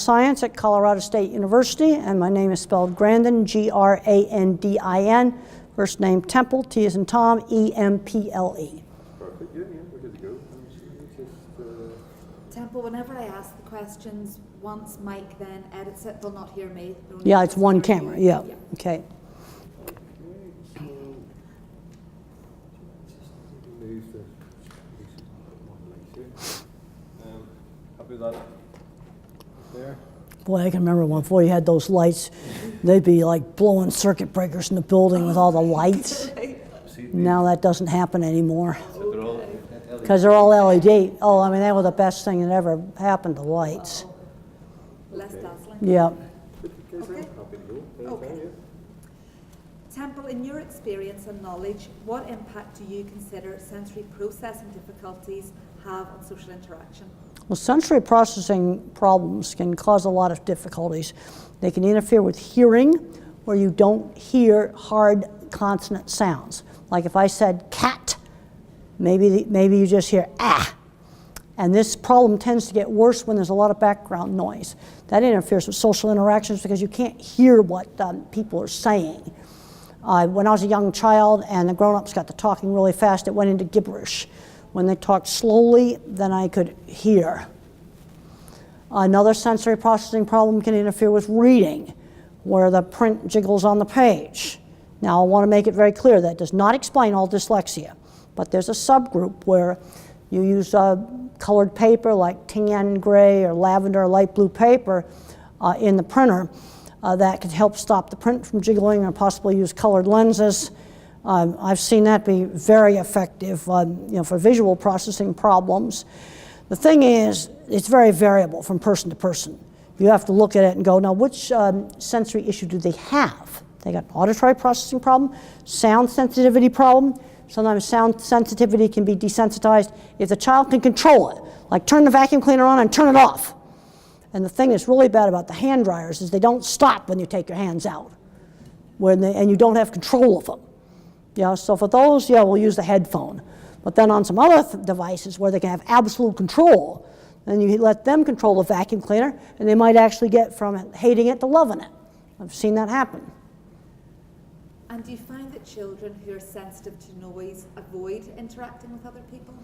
Science at Colorado State University, and my name is spelled Grandin, Grandin. First name Temple, T as in Tom, E-M-P-L-E. Perfect. Yeah, we're good to go. Temple, whenever I ask the questions, once Mike then edits it, they'll not hear me. Yeah, it's one camera. Yeah. Okay. Happy with that? There. Boy, I can remember before you had those lights, they'd be like blowing circuit breakers in the building with all the lights. Now that doesn't happen anymore. Because they're all LED. Oh, I mean, they were the best thing that ever happened to lights. Less dazzling. Yeah. Okay. Okay. Temple, in your experience and knowledge, what impact do you consider sensory processing difficulties have on social interaction? Well, sensory processing problems can cause a lot of difficulties. They can interfere with hearing, where you don't hear hard consonant sounds. Like if I said cat, maybe you just hear ah. And this problem tends to get worse when there's a lot of background noise. That interferes with social interactions because you can't hear what people are saying. When I was a young child and the grown-ups got to talking really fast, it went into gibberish. When they talked slowly, then I could hear. Another sensory processing problem can interfere with reading, where the print jiggles on the page. Now, I want to make it very clear that does not explain all dyslexia, but there's a subgroup where you use colored paper like tan, gray, or lavender, or light blue paper in the printer that can help stop the print from jiggling, or possibly use colored lenses. I've seen that be very effective for visual processing problems. The thing is, it's very variable from person to person. You have to look at it and go, now which sensory issue do they have? They got an auditory processing problem, sound sensitivity problem. Sometimes sound sensitivity can be desensitized if the child can control it, like turn the vacuum cleaner on and turn it off. And the thing that's really bad about the hand dryers is they don't stop when you take your hands out, and you don't have control of them. Yeah, so for those, yeah, we'll use the headphone. But then on some other devices where they can have absolute control, then you let them control the vacuum cleaner, and they might actually get from hating it to loving it. I've seen that happen. And do you find that children who are sensitive to noise avoid interacting with other people?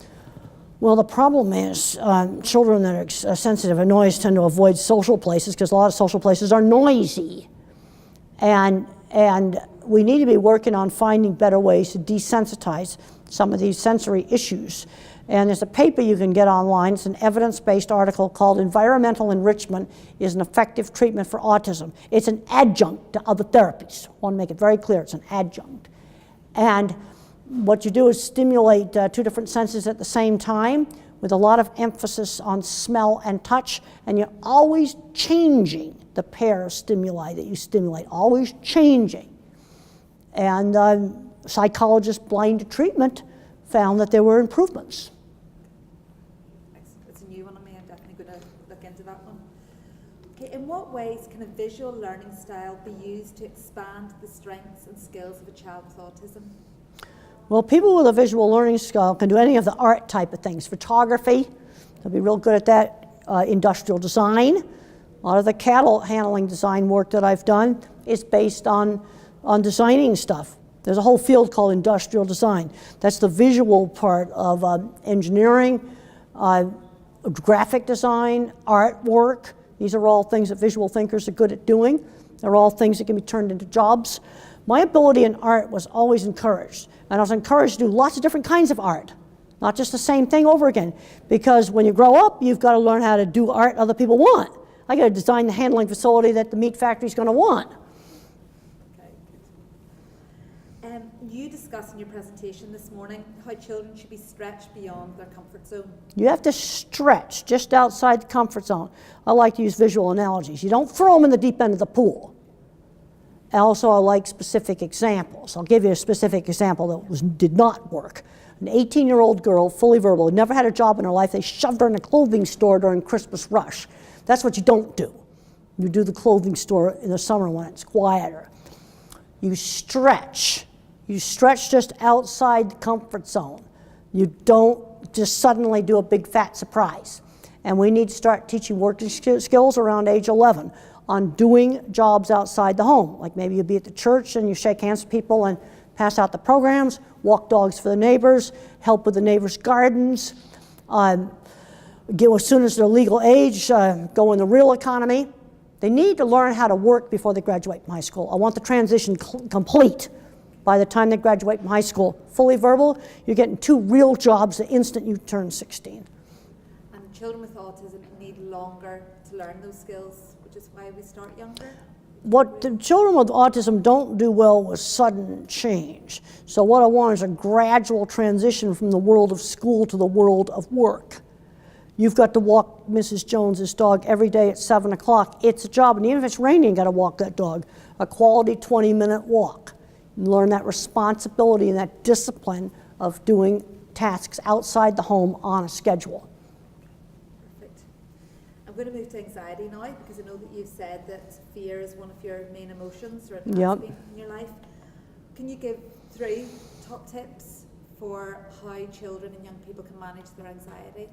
Well, the problem is children that are sensitive to noise tend to avoid social places because a lot of social places are noisy. And we need to be working on finding better ways to desensitize some of these sensory issues. And there's a paper you can get online. It's an evidence-based article called Environmental Enrichment is an Effective Treatment for Autism. It's an adjunct to other therapies. I want to make it very clear, it's an adjunct. And what you do is stimulate two different senses at the same time with a lot of emphasis on smell and touch, and you're always changing the pair of stimuli that you stimulate, always changing. And psychologists blind to treatment found that there were improvements. It's a new one on me. I'm definitely going to look into that one. Okay, in what ways can a visual learning style be used to expand the strengths and skills of a child with autism? Well, people with a visual learning style can do any of the art type of things. Photography, they'll be real good at that. Industrial design. A lot of the cattle handling design work that I've done is based on designing stuff. There's a whole field called industrial design. That's the visual part of engineering, graphic design, artwork. These are all things that visual thinkers are good at doing. They're all things that can be turned into jobs. My ability in art was always encouraged, and I was encouraged to do lots of different kinds of art, not just the same thing over again, because when you grow up, you've got to learn how to do art other people want. I got to design the handling facility that the meat factory is going to want. You discussed in your presentation this morning how children should be stretched beyond their comfort zone. You have to stretch just outside the comfort zone. I like to use visual analogies. You don't throw them in the deep end of the pool. Also, I like specific examples. I'll give you a specific example that did not work. An 18-year-old girl, fully verbal, had never had a job in her life. They shoved her in a clothing store during Christmas rush. That's what you don't do. You do the clothing store in the summer when it's quieter. You stretch. You stretch just outside the comfort zone. You don't just suddenly do a big fat surprise. And we need to start teaching working skills around age 11 on doing jobs outside the home. Like maybe you be at the church and you shake hands with people and pass out the programs, walk dogs for the neighbors, help with the neighbors' gardens, as soon as they're legal age, go in the real economy. They need to learn how to work before they graduate from high school. I want the transition complete by the time they graduate from high school. Fully verbal, you're getting 2 real jobs the instant you turn 16. And children with autism need longer to learn those skills, which is why we start younger. What the children with autism don't do well with sudden change. So what I want is a gradual transition from the world of school to the world of work. You've got to walk Mrs. Jones's dog every day at 7 o'clock. It's a job, and even if it's raining, you got to walk that dog. A quality 20-minute walk. You learn that responsibility and that discipline of doing tasks outside the home on a schedule. Perfect. I'm going to move to anxiety now, because I know that you've said that fear is one of your main emotions, or it has Yep. been in your life. Can you give 3 top tips for how children and young people can manage their anxiety?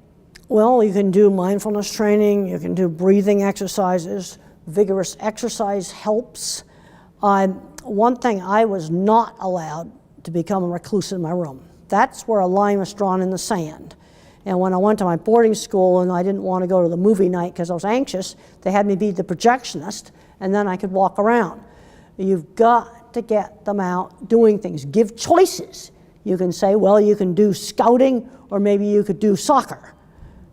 Well, you can do mindfulness training, you can do breathing exercises, vigorous exercise helps. One thing, I was not allowed to become a recluse in my room. That's where a line was drawn in the sand. And when I went to my boarding school and I didn't want to go to the movie night because I was anxious, they had me be the projectionist, and then I could walk around. You've got to get them out doing things. Give choices. You can say, well, you can do scouting, or maybe you could do soccer.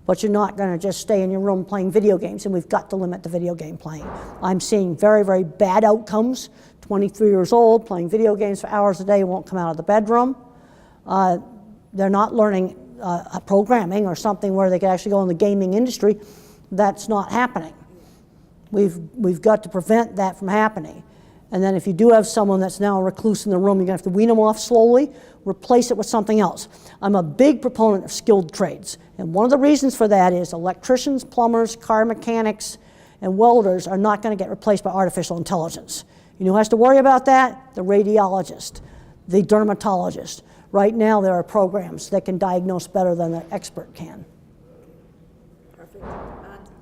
But you're not going to just stay in your room playing video games, and we've got to limit the video game playing. I'm seeing very, very bad outcomes. 23 years old, playing video games for hours a day, won't come out of the bedroom. They're not learning programming or something where they could actually go in the gaming industry. That's not happening. We've got to prevent that from happening. And then if you do have someone that's now a recluse in the room, you're going to have to wean them off slowly, replace it with something else. I'm a big proponent of skilled trades. And one of the reasons for that is electricians, plumbers, car mechanics, and welders are not going to get replaced by artificial intelligence. You know who has to worry about that? The radiologist, the dermatologist. Right now there are programs that can diagnose better than an expert can. Perfect.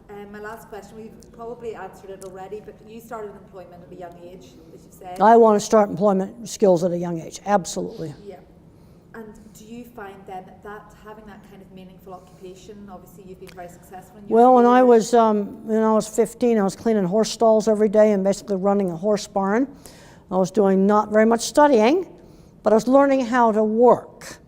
And my last question, we've probably answered it already, but you started employment at a young age, as you said. I want to start employment skills at a young age, absolutely. Yeah. And do you find then that having that kind of meaningful occupation, obviously you've been very successful in your Well, when I career. was 15, I was cleaning horse stalls every day and basically running a horse barn. I was doing not very much studying, but I was learning how to work.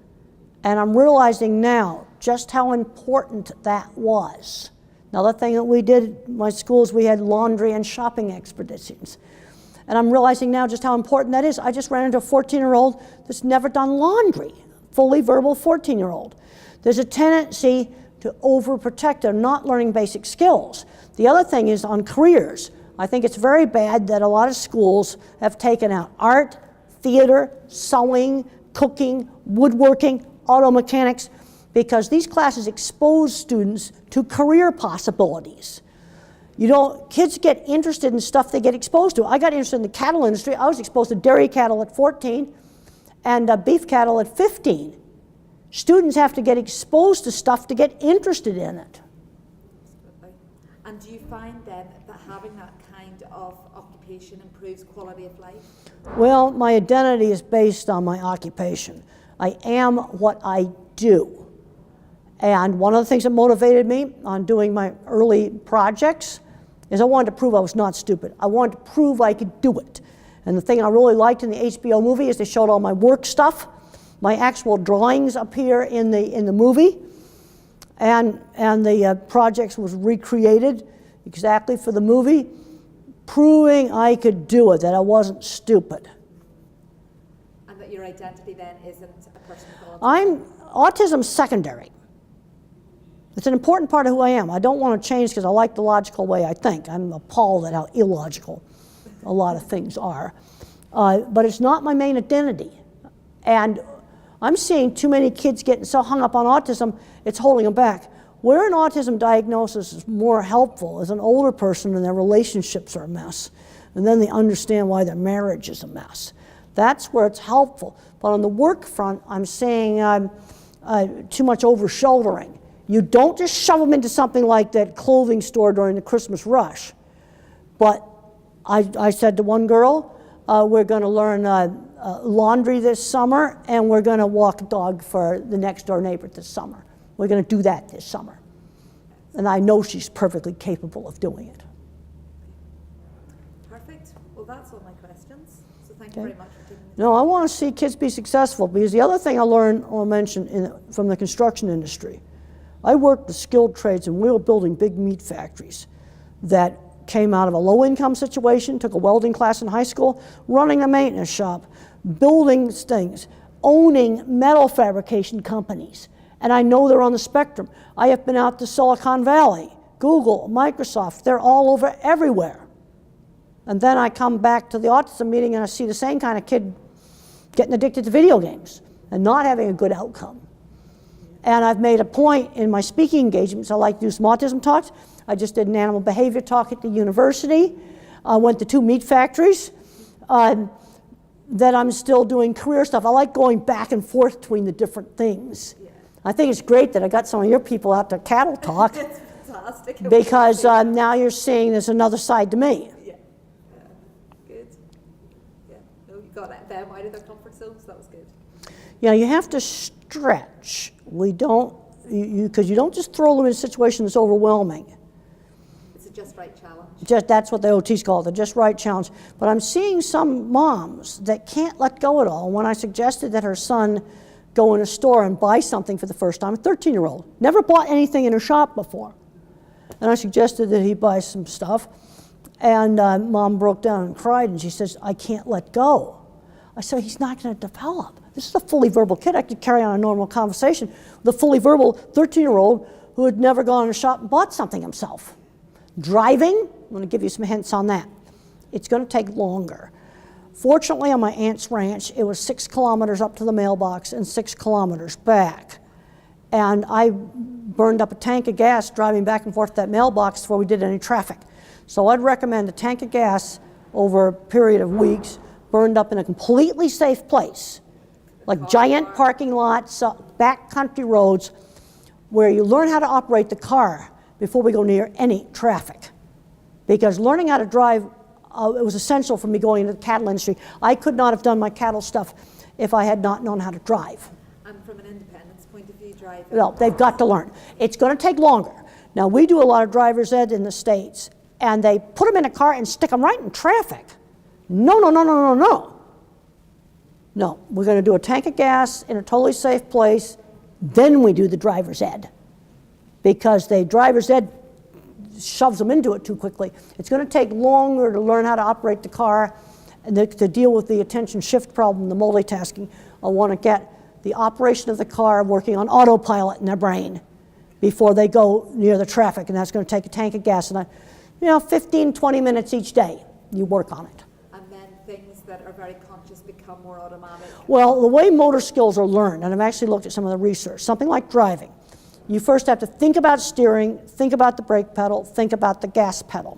And I'm realizing now just how important that was. Another thing that we did in my schools, we had laundry and shopping expeditions. And I'm realizing now just how important that is. I just ran into a 14-year-old that's never done laundry, fully verbal 14-year-old. There's a tendency to overprotect them, not learning basic skills. The other thing is on careers. I think it's very bad that a lot of schools have taken out art, theater, sewing, cooking, woodworking, auto mechanics, because these classes expose students to career possibilities. You know, kids get interested in stuff they get exposed to. I got interested in the cattle industry. I was exposed to dairy cattle at 14 and beef cattle at 15. Students have to get exposed to stuff to get interested in it. Absolutely. And do you find then that having that kind of occupation improves quality of life? Well, my identity is based on my occupation. I am what I do. And one of the things that motivated me on doing my early projects is I wanted to prove I was not stupid. I wanted to prove I could do it. And the thing I really liked in the HBO movie is they showed all my work stuff. My actual drawings appear in the movie. And the projects was recreated exactly for the movie, proving I could do it, that I wasn't stupid. And that your identity then isn't a person with autism? Autism's secondary. It's an important part of who I am. I don't want to change because I like the logical way I think. I'm appalled at how illogical a lot of things are. But it's not my main identity. And I'm seeing too many kids getting so hung up on autism, it's holding them back. Where an autism diagnosis is more helpful is an older person and their relationships are a mess. And then they understand why their marriage is a mess. That's where it's helpful. But on the work front, I'm seeing too much over-shouldering. You don't just shove them into something like that clothing store during the Christmas rush. But I said to one girl, we're going to learn laundry this summer, and we're going to walk a dog for the next door neighbor this summer. We're going to do that this summer. And I know she's perfectly capable of doing it. Perfect. Well, that's all my questions. So thank you very much for taking the time. No, I want to see kids be successful, because the other thing I learned or mentioned from the construction industry, I worked with skilled trades, and we were building big meat factories that came out of a low-income situation, took a welding class in high school, running a maintenance shop, building things, owning metal fabrication companies. And I know they're on the spectrum. I have been out to Silicon Valley, Google, Microsoft, they're all over everywhere. And then I come back to the autism meeting and I see the same kind of kid getting addicted to video games and not having a good outcome. And I've made a point in my speaking engagements, I like to do some autism talks. I just did an animal behavior talk at the university. I went to 2 meat factories. That I'm still doing career stuff. I like going back and forth between the different things. Yeah. I think it's great that I got some of your people out to cattle talk. It's fantastic. Because now you're seeing there's another side to me. Yeah. Good. Yeah. No, you got them out of their comfort zone, so that was good. Yeah, you have to stretch. We don't, because you don't just throw them in a situation that's overwhelming. It's a just right challenge. That's what the OTs call it, the just right challenge. But I'm seeing some moms that can't let go at all. When I suggested that her son go in a store and buy something for the first time, a 13-year-old, never bought anything in a shop before. And I suggested that he buy some stuff. And Mom broke down and cried, and she says, I can't let go. I said, he's not going to develop. This is a fully verbal kid. I could carry on a normal conversation with a fully verbal 13-year-old who had never gone in a shop and bought something himself. Driving, I'm going to give you some hints on that. It's going to take longer. Fortunately, on my aunt's ranch, it was 6 kilometers up to the mailbox and 6 kilometers back. And I burned up a tank of gas driving back and forth to that mailbox before we did any traffic. So I'd recommend a tank of gas over a period of weeks, burned up in a completely safe place, like giant parking lots, back country roads, where you learn how to operate the car before we go near any traffic. Because learning how to drive, it was essential for me going into the cattle industry. I could not have done my cattle stuff if I had not known how to drive. And from an independence point of view, driving? Well, they've got to learn. It's going to take longer. Now, we do a lot of driver's ed in the States, and they put them in a car and stick them right in traffic. No, no, no, no, no, no. No, we're going to do a tank of gas in a totally safe place, then we do the driver's ed. Because the driver's ed shoves them into it too quickly. It's going to take longer to learn how to operate the car and to deal with the attention shift problem, the multitasking. I want to get the operation of the car working on autopilot in their brain before they go near the traffic, and that's going to take a tank of gas. And 15, 20 minutes each day, you work on it. And then things that are very conscious become more automatic? Well, the way motor skills are learned, and I've actually looked at some of the research, something like driving. You first have to think about steering, think about the brake pedal, think about the gas pedal.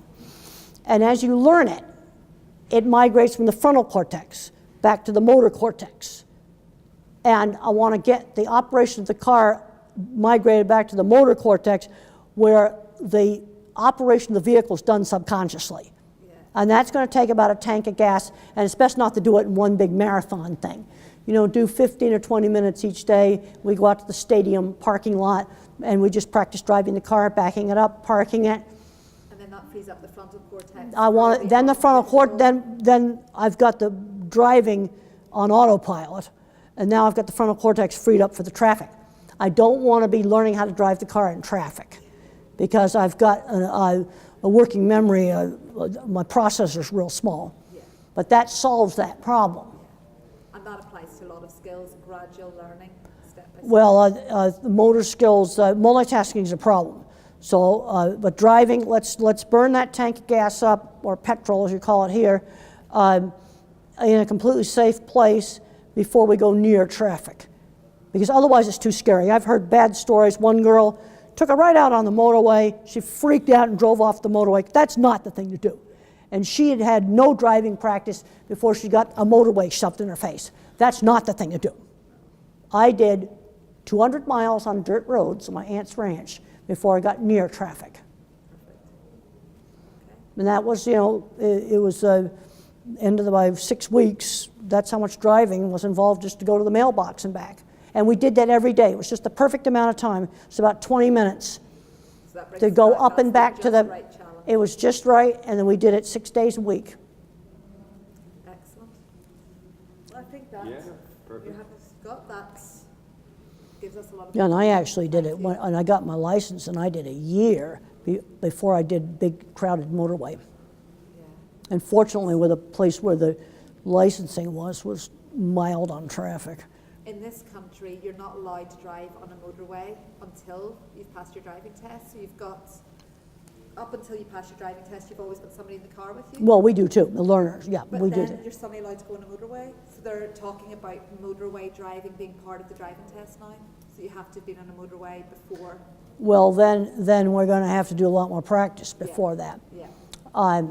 And as you learn it, it migrates from the frontal cortex back to the motor cortex. And I want to get the operation of the car migrated back to the motor cortex where the operation of the vehicle is done subconsciously. Yeah. And that's going to take about a tank of gas, and it's best not to do it in one big marathon thing. Do 15 or 20 minutes each day. We go out to the stadium parking lot and we just practice driving the car, backing it up, parking it. And then that frees up the frontal cortex. Then the frontal cortex, then I've got the driving on autopilot, and now I've got the frontal cortex freed up for the traffic. I don't want to be learning how to drive the car in traffic because I've got a working memory, my processor's real small. Yeah. But that solves that problem. And that applies to a lot of skills, gradual learning, step by step. Well, motor skills, multitasking is a problem. So, but driving, let's burn that tank of gas up, or petrol as you call it here, in a completely safe place before we go near traffic. Because otherwise it's too scary. I've heard bad stories. One girl took a ride out on the motorway. She freaked out and drove off the motorway. That's not the thing to do. And she had had no driving practice before she got a motorway shoved in her face. That's not the thing to do. I did 200 miles on dirt roads on my aunt's ranch before I got near traffic. And that was, you know, it was end of my 6 weeks. That's how much driving was involved just to go to the mailbox and back. And we did that every day. It was just the perfect amount of time. It's about 20 minutes So that brings to us go back. up and That's back to the, right challenge. it was just right, and then we did it 6 days a week. Excellent. Well, I think that Yeah, you perfect. have got that gives us a lot of. Yeah, and I actually did it, and I got my license, and I did a year before I did big crowded motorway. Yeah. And fortunately, where the place where the licensing was mild on traffic. In this country, you're not allowed to drive on a motorway until you've passed your driving test. So you've got, up until you pass your driving test, you've always got somebody in the car with you. Well, we do too, the learners, yeah, But we do. then you're suddenly allowed to go on a motorway. So they're talking about motorway driving being part of the driving test now. So you have to have been on a motorway before. Well, then we're going to have to do a lot more practice before that. Yeah.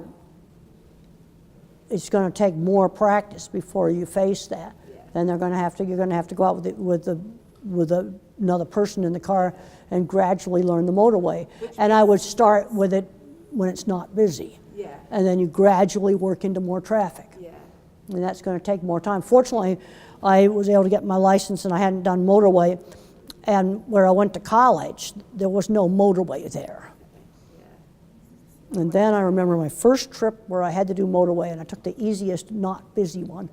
It's going to take more practice before you face that. Yeah. And you're going to have to go out with another person in the car and gradually learn the motorway. And I would start with it when it's not busy. Yeah. And then you gradually work into more traffic. Yeah. And that's going to take more time. Fortunately, I was able to get my license and I hadn't done motorway. And where I went to college, there was no motorway there. And then I remember my first trip where I had to do motorway, and I took the easiest, not busy one.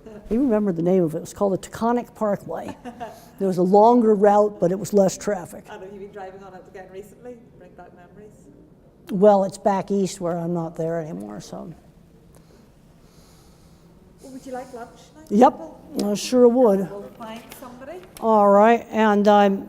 I even remember the name of it. It was called the Taconic Parkway. There was a longer route, but it was less traffic. And have you been driving on it again recently? Bring back memories. Well, it's back east where I'm not there anymore, so. Well, would you like lunch now? Yep, I sure would. We'll find somebody. All right, and